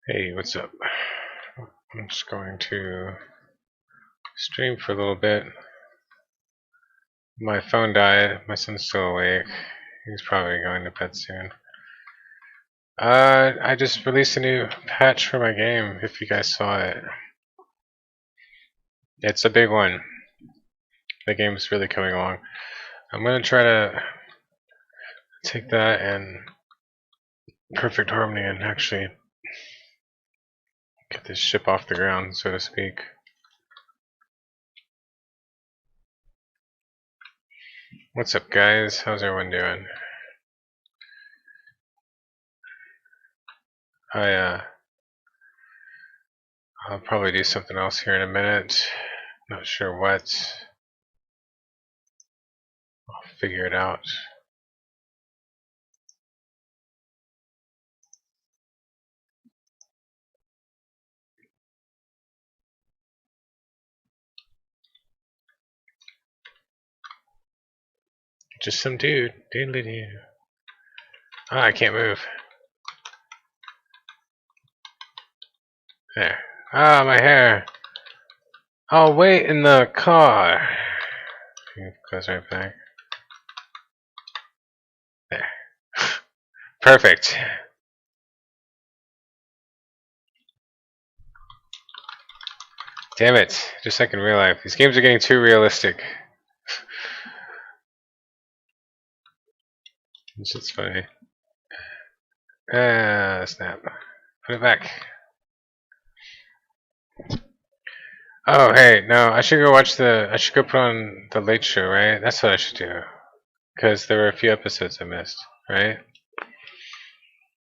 Hey, what's up? I'm just going to stream for a little bit. My phone died. My son's still awake. He's probably going to bed soon. I just released a new patch for my game, if you guys saw it. It's a big one. The game's really coming along. I'm gonna try to take that and perfect harmony and actually get this ship off the ground, so to speak. What's up, guys? How's everyone doing? I'll probably do something else here in a minute. Not sure what. I'll figure it out. Just some dude. Doodly-doo. Ah, I can't move. There. Ah, my hair. I'll wait in the car. Goes right back. There. Perfect. Damn it. Just like in real life. These games are getting too realistic. This shit's funny. Snap. Put it back. Oh, hey, no, I should go put on the Late Show, right? That's what I should do. Because there were a few episodes I missed, right?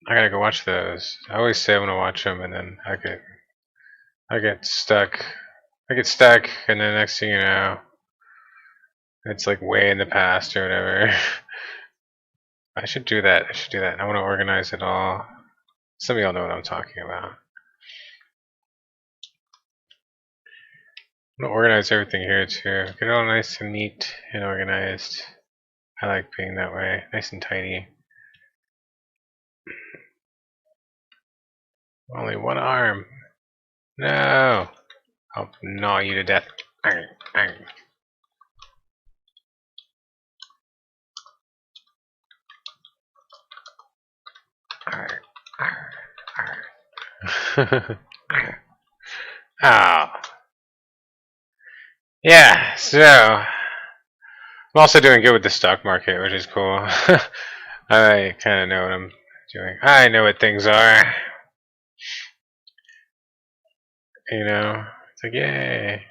I gotta go watch those. I always say I'm gonna watch them, and then I get stuck. I get stuck, and then next thing you know, it's like way in the past or whatever. I should do that. I want to organize it all. Some of y'all know what I'm talking about. I'm gonna organize everything here too. Get it all nice and neat and organized. I like being that way, nice and tidy. Only one arm. No. I'll gnaw you to death. Oh. Yeah, so I'm also doing good with the stock market, which is cool. I kind of know what I'm doing. I know what things are. You know, it's like, yay.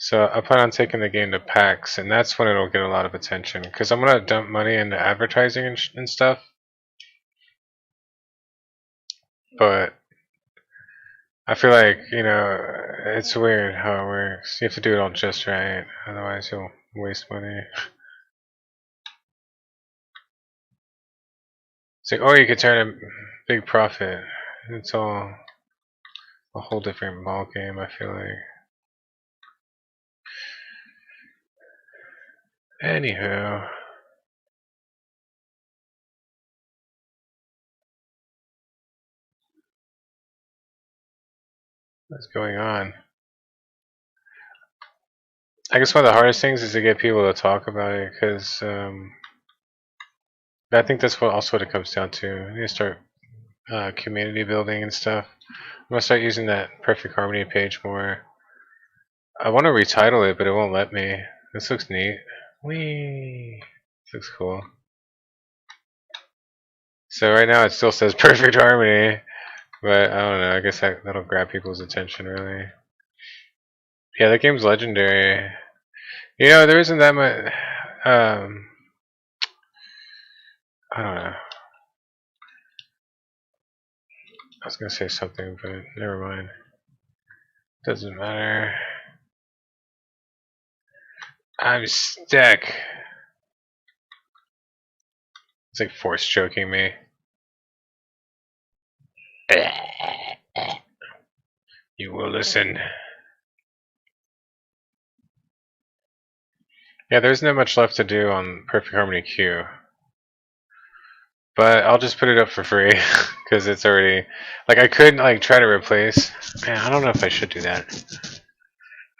So I plan on taking the game to PAX, and that's when it'll get a lot of attention. Because I'm going to dump money into advertising and stuff. But I feel like, you know, it's weird how it works. You have to do it all just right. Otherwise, you'll waste money. It's like, oh, you could turn a big profit. It's all a whole different ball game, I feel like. Anywho. What's going on? I guess one of the hardest things is to get people to talk about it, because I think that's what it comes down to. You need to start community building and stuff. I'm gonna start using that Perfect Harmony page more. I want to retitle it, but it won't let me. This looks neat. Whee! This looks cool. So right now it still says Perfect Harmony, but I don't know. I guess that'll grab people's attention, really. Yeah, that game's legendary. You know, there isn't that much. I don't know. I was gonna say something, but never mind. Doesn't matter. I'm stuck. It's like force choking me. You will listen. Yeah, there's not much left to do on Perfect Harmony Q. But I'll just put it up for free because it's already like I could like try to replace. Man, I don't know if I should do that.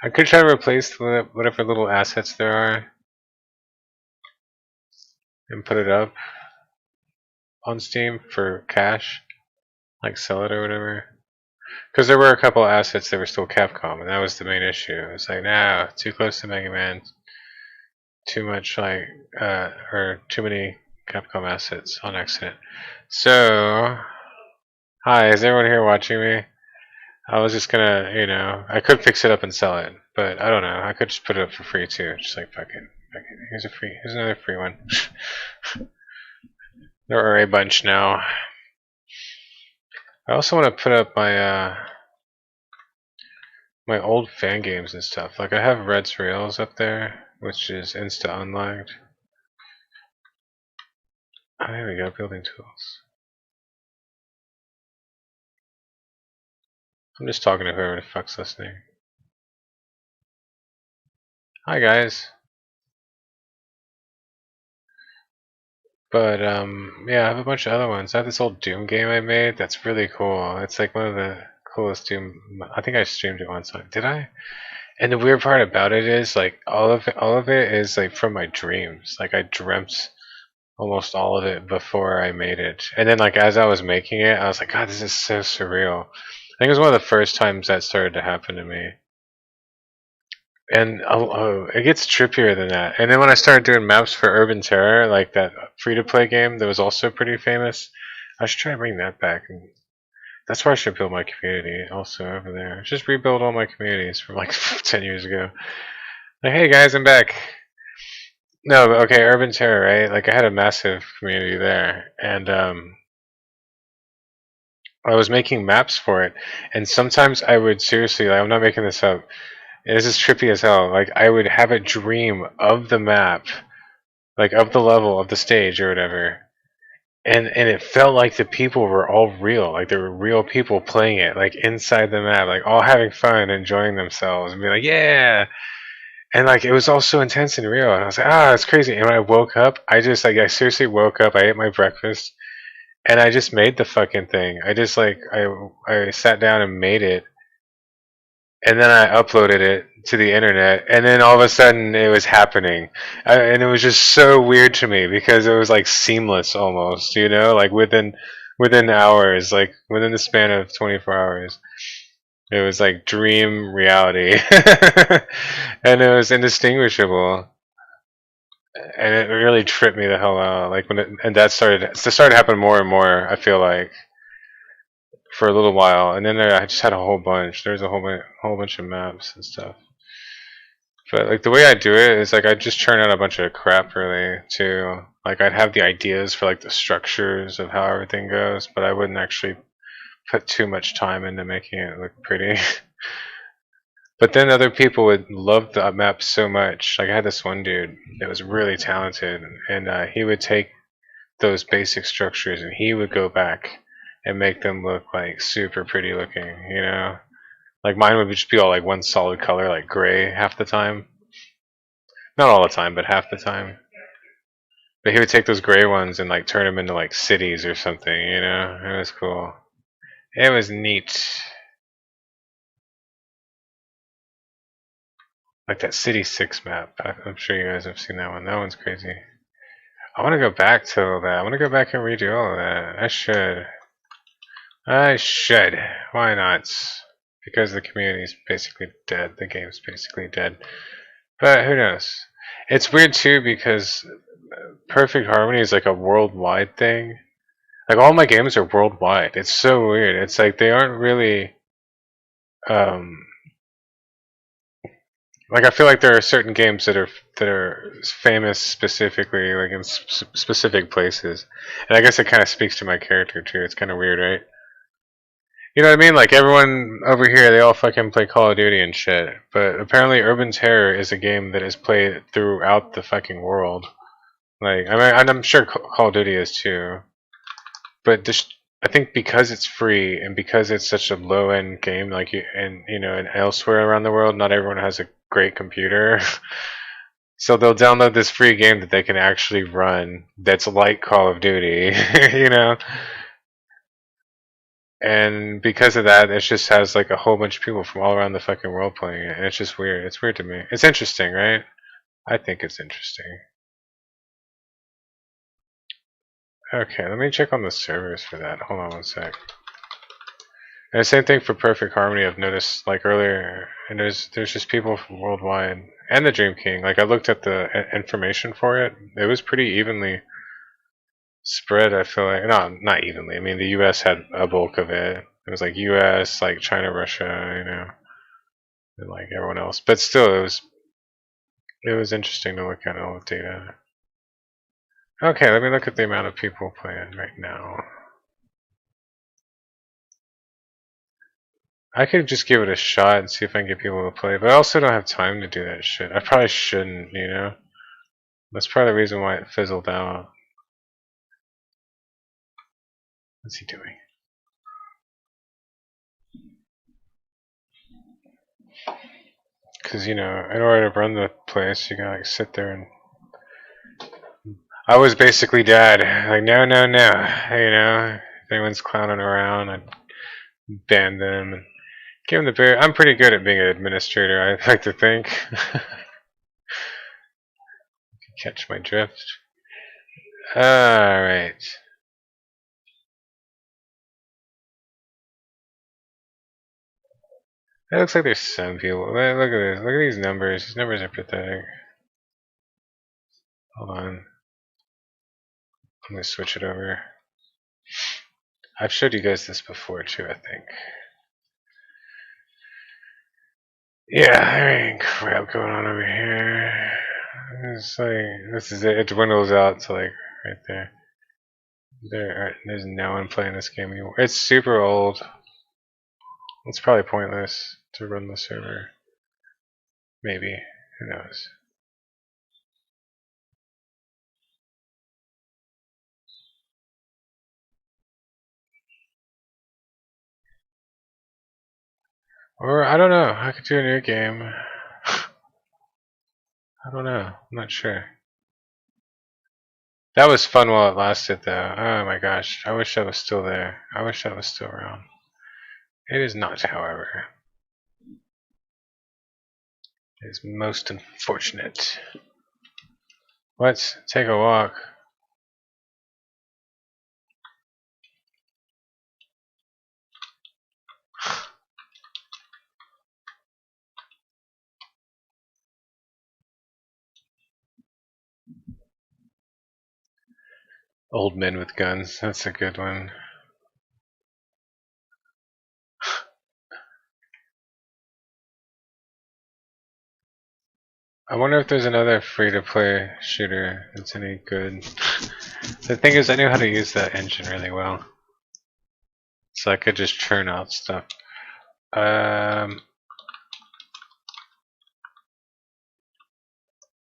I could try to replace whatever little assets there are and put it up on Steam for cash, like sell it or whatever. Because there were a couple assets that were still Capcom, and that was the main issue. It's like, nah, too close to Mega Man, too much like, or too many Capcom assets on accident. So, hi, is everyone here watching me? I was just gonna, I could fix it up and sell it, but I don't know. I could just put it up for free too, just like fuck it. Here's another free one. There are a bunch now. I also want to put up my old fan games and stuff. Like I have Red's Rails up there, which is insta unlocked. Oh, there we go, building tools. I'm just talking to whoever the fuck's listening. Hi guys. But yeah, I have a bunch of other ones. I have this old Doom game I made that's really cool. It's like one of the coolest Doom. I think I streamed it once. Did I? And the weird part about it is like all of it is like from my dreams. Like I dreamt almost all of it before I made it. And then like as I was making it, I was like, God, this is so surreal. I think it was one of the first times that started to happen to me. And it gets trippier than that. And then when I started doing maps for Urban Terror, like that free-to-play game that was also pretty famous, I should try to bring that back. And that's where I should build my community also over there. Just rebuild all my communities from like 10 years ago. Like, hey guys, I'm back. No, but okay, Urban Terror, right? Like I had a massive community there, and I was making maps for it, and sometimes I would seriously, like, I'm not making this up. This is trippy as hell. Like I would have a dream of the map, like of the level of the stage or whatever, and it felt like the people were all real. Like there were real people playing it, like inside the map, like all having fun, enjoying themselves, and be like, yeah. And like it was all so intense and real, and I was like, it's crazy. And when I woke up, I seriously woke up. I ate my breakfast, and I just made the fucking thing. I just like I sat down and made it, and then I uploaded it to the internet, and then all of a sudden it was happening, and it was just so weird to me because it was like seamless almost, like within hours, like within the span of 24 hours. It was like dream reality, and it was indistinguishable, and it really tripped me the hell out. Like and that started to happen more and more. I feel like for a little while, and then I just had a whole bunch. There's a whole bunch of maps and stuff. But like the way I do it is like I just churn out a bunch of crap really too. Like I'd have the ideas for like the structures of how everything goes, but I wouldn't actually put too much time into making it look pretty. But then other people would love the map so much. Like I had this one dude that was really talented, and he would take those basic structures and he would go back and make them look like super pretty looking. Like mine would just be all like one solid color, like gray half the time. Not all the time, but half the time. But he would take those gray ones and like turn them into like cities or something. It was cool. It was neat. Like that City 6 map. I'm sure you guys have seen that one. That one's crazy. I want to go back to all that. I want to go back and redo all of that. I should. Why not? Because the community's basically dead. The game's basically dead. But who knows? It's weird too because Perfect Harmony is like a worldwide thing. Like all my games are worldwide. It's so weird. It's like they aren't really like I feel like there are certain games that are famous specifically like in specific places. And I guess it kind of speaks to my character too. It's kind of weird, right? You know what I mean? Like everyone over here, they all fucking play Call of Duty and shit. But apparently, Urban Terror is a game that is played throughout the fucking world. Like, I mean, I'm sure Call of Duty is too. But just, I think because it's free and because it's such a low end game, like and elsewhere around the world, not everyone has a great computer. So they'll download this free game that they can actually run that's like Call of Duty, you know? And because of that, it just has like a whole bunch of people from all around the fucking world playing it. And it's just weird. It's weird to me. It's interesting, right? I think it's interesting. Okay, let me check on the servers for that. Hold on one sec. And the same thing for Perfect Harmony. I've noticed like earlier, and there's just people from worldwide, and the Dream King. Like I looked at the information for it. It was pretty evenly spread. I feel like not evenly. I mean, the U.S. had a bulk of it. It was like U.S., like China, Russia, you know, and like everyone else. But still, it was interesting to look at all the data. Okay, let me look at the amount of people playing right now. I could just give it a shot and see if I can get people to play, but I also don't have time to do that shit. I probably shouldn't, you know? That's part of the reason why it fizzled out. What's he doing? Because, you know, in order to run the place, you gotta like sit there and... I was basically dad. Like, no, no, no. You know, if anyone's clowning around, I'd ban them and give them the bear. I'm pretty good at being an administrator, I like to think. Catch my drift. Alright. It looks like there's some people. Look at this. Look at these numbers. These numbers are pathetic. Hold on. I'm gonna switch it over. I've showed you guys this before too, I think. Yeah, there ain't crap going on over here. It's like this is it. It dwindles out to like right there. There's no one playing this game anymore. It's super old. It's probably pointless to run the server. Maybe. Who knows? Or I don't know. I could do a new game. I don't know. I'm not sure. That was fun while it lasted, though. Oh my gosh. I wish I was still there. I wish I was still around. It is not, however. It is most unfortunate. Let's take a walk. Old men with guns. That's a good one. I wonder if there's another free-to-play shooter that's any good. The thing is, I knew how to use that engine really well, so I could just churn out stuff.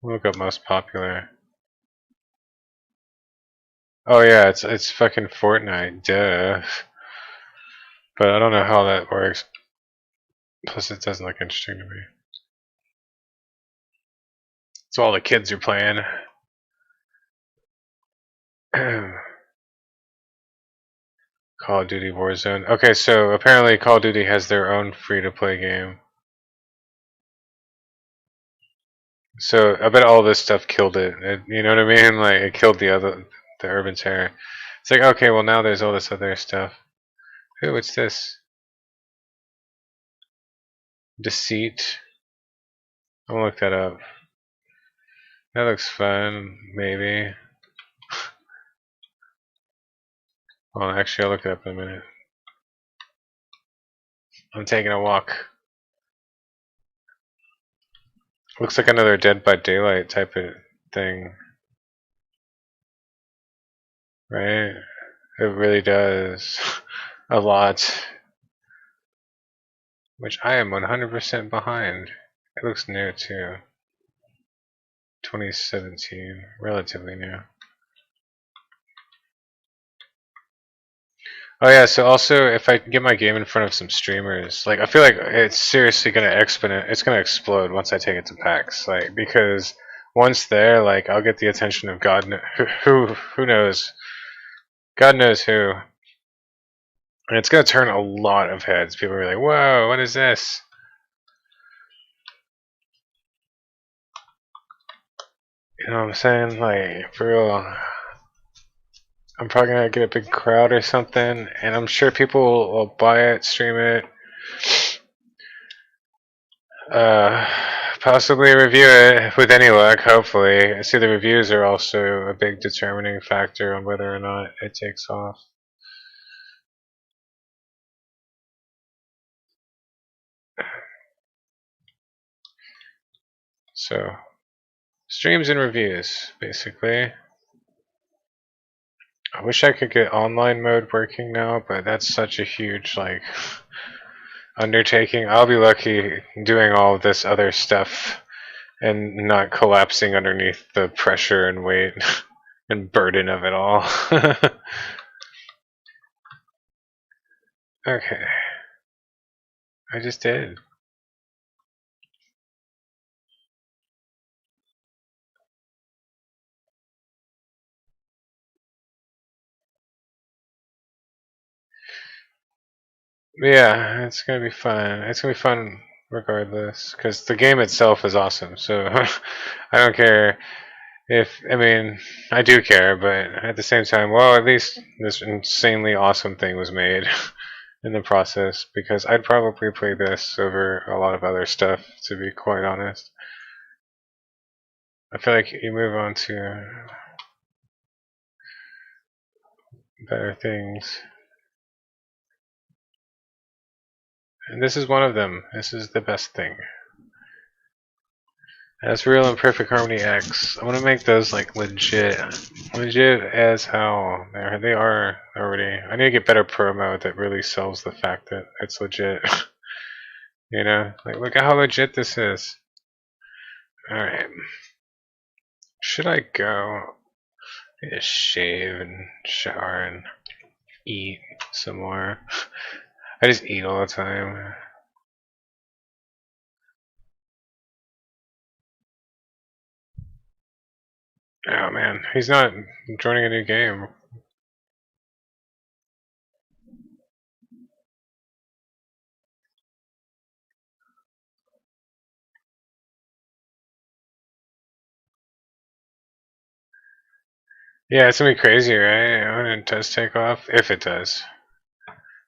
Look up most popular. Oh yeah, it's fucking Fortnite, duh. But I don't know how that works. Plus, it doesn't look interesting to me. So all the kids are playing. Call of Duty Warzone. Okay, so apparently Call of Duty has their own free-to-play game. So I bet all this stuff killed it. You know what I mean? Like it killed the Urban Terror. It's like okay, well now there's all this other stuff. Ooh, what's this? Deceit. I'm gonna look that up. That looks fun, maybe. Well, actually, I'll look it up in a minute. I'm taking a walk. Looks like another Dead by Daylight type of thing. Right? It really does. A lot. Which I am 100% behind. It looks new too. 2017. Relatively new. Oh yeah, so also if I get my game in front of some streamers, like I feel like it's seriously gonna explode once I take it to PAX. Like because once there, like I'll get the attention of who knows, God knows who, and it's gonna turn a lot of heads. People are like, "Whoa, what is this?" You know what I'm saying? Like for real. I'm probably gonna get a big crowd or something, and I'm sure people will buy it, stream it, uh, possibly review it with any luck. Hopefully, I see the reviews are also a big determining factor on whether or not it takes off. So, streams and reviews, basically. I wish I could get online mode working now, but that's such a huge like undertaking. I'll be lucky doing all of this other stuff and not collapsing underneath the pressure and weight and burden of it all. Okay. I just did. Yeah, it's gonna be fun. It's gonna be fun regardless, because the game itself is awesome. So I don't care I mean, I do care, but at the same time, well, at least this insanely awesome thing was made in the process, because I'd probably play this over a lot of other stuff, to be quite honest. I feel like you move on to better things. And this is one of them. This is the best thing. That's Real and Perfect Harmony X. I want to make those like legit as hell. They are already. I need to get better promo that really sells the fact that it's legit. You know, like look at how legit this is. All right, should I go? I need to shave and shower and eat some more. I just eat all the time. Oh man, he's not joining a new game. Yeah, it's gonna be crazy, right? When it does take off, if it does.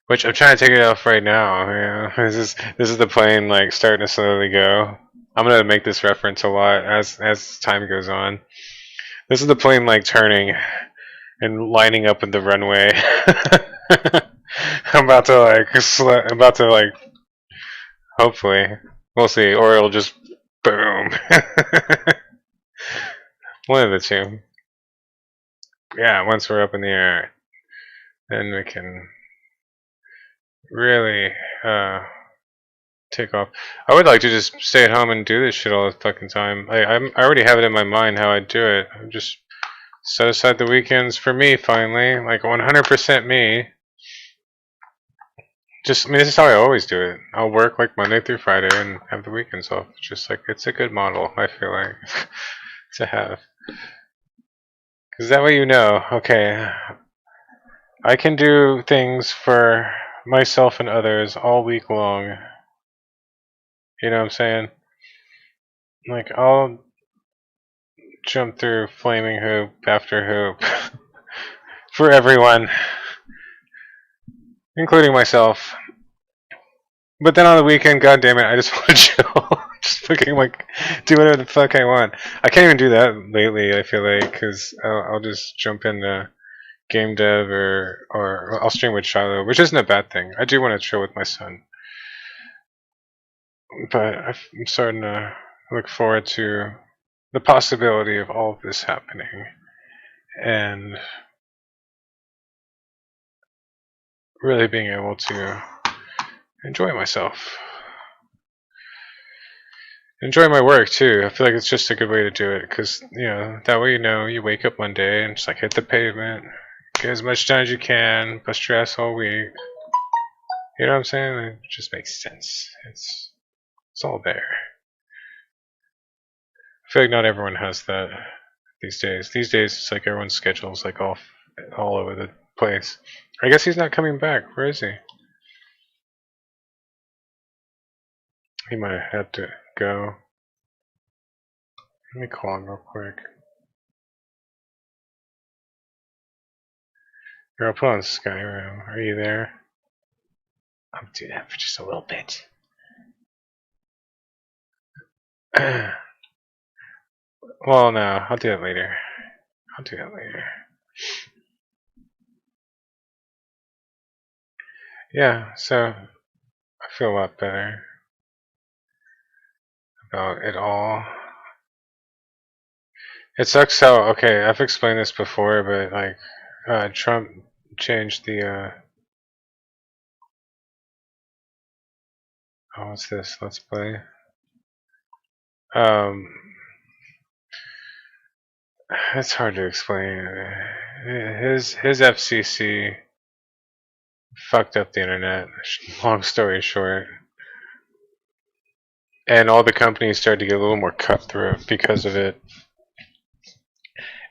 Which I'm trying to take it off right now. Yeah, this is the plane like starting to slowly go. I'm gonna make this reference a lot as time goes on. This is the plane like turning and lining up in the runway. I'm about to hopefully we'll see, or it'll just boom. One of the two. Yeah, once we're up in the air, then we can really take off. I would like to just stay at home and do this shit all the fucking time. I already have it in my mind how I do it. I'm just set aside the weekends for me finally, like 100% me. Just, I mean, this is how I always do it. I'll work like Monday through Friday and have the weekends off. Just like it's a good model, I feel like, to have. Because that way you know, okay, I can do things for myself and others all week long. You know what I'm saying? Like, I'll jump through flaming hoop after hoop for everyone, including myself. But then on the weekend, god damn it, I just want to chill. Just fucking like do whatever the fuck I want. I can't even do that lately. I feel like because I'll just jump into game dev or I'll stream with Shiloh, which isn't a bad thing. I do want to chill with my son, but I'm starting to look forward to the possibility of all of this happening and really being able to enjoy myself. Enjoy my work too. I feel like it's just a good way to do it because that way you wake up one day and just like hit the pavement, get as much done as you can, bust your ass all week. You know what I'm saying? It just makes sense. It's all there. feel like not everyone has that these days. These days, it's like everyone's schedule's like all over the place. I guess he's not coming back. Where is he? He might have had to go. Let me call him real quick. Here, I'll put on Skyrim. Are you there? I'll do that for just a little bit. Well, no, I'll do that later. I'll do that later. Yeah, so I feel a lot better about it all. It sucks how, okay, I've explained this before, but like, Trump changed the, oh, what's this? Let's play. It's hard to explain. His FCC fucked up the internet. Long story short, and all the companies started to get a little more cutthroat because of it.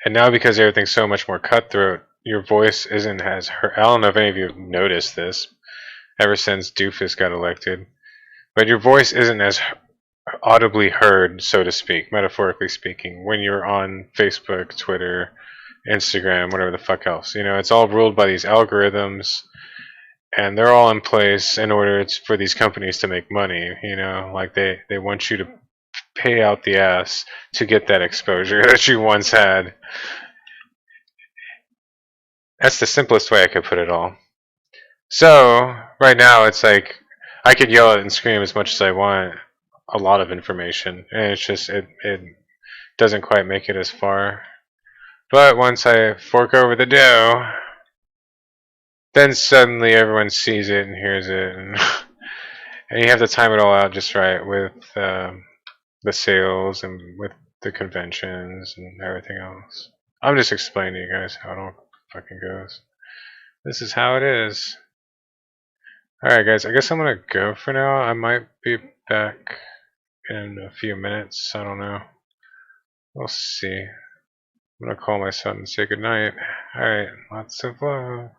And now because everything's so much more cutthroat, your voice isn't as heard. I don't know if any of you have noticed this ever since Doofus got elected, but your voice isn't as audibly heard, so to speak, metaphorically speaking, when you're on Facebook, Twitter, Instagram, whatever the fuck else. You know, it's all ruled by these algorithms, and they're all in place in order for these companies to make money. You know, like they want you to pay out the ass to get that exposure that you once had. That's the simplest way I could put it all. So right now it's like I could yell and scream as much as I want, a lot of information, and it's just it doesn't quite make it as far. But once I fork over the dough, then suddenly everyone sees it and hears it, and, and you have to time it all out just right with the sales and with the conventions and everything else. I'm just explaining to you guys how it all fucking goes. This is how it is. Alright guys, I guess I'm gonna go for now. I might be back in a few minutes. I don't know. We'll see. I'm gonna call my son and say goodnight. Alright, lots of love.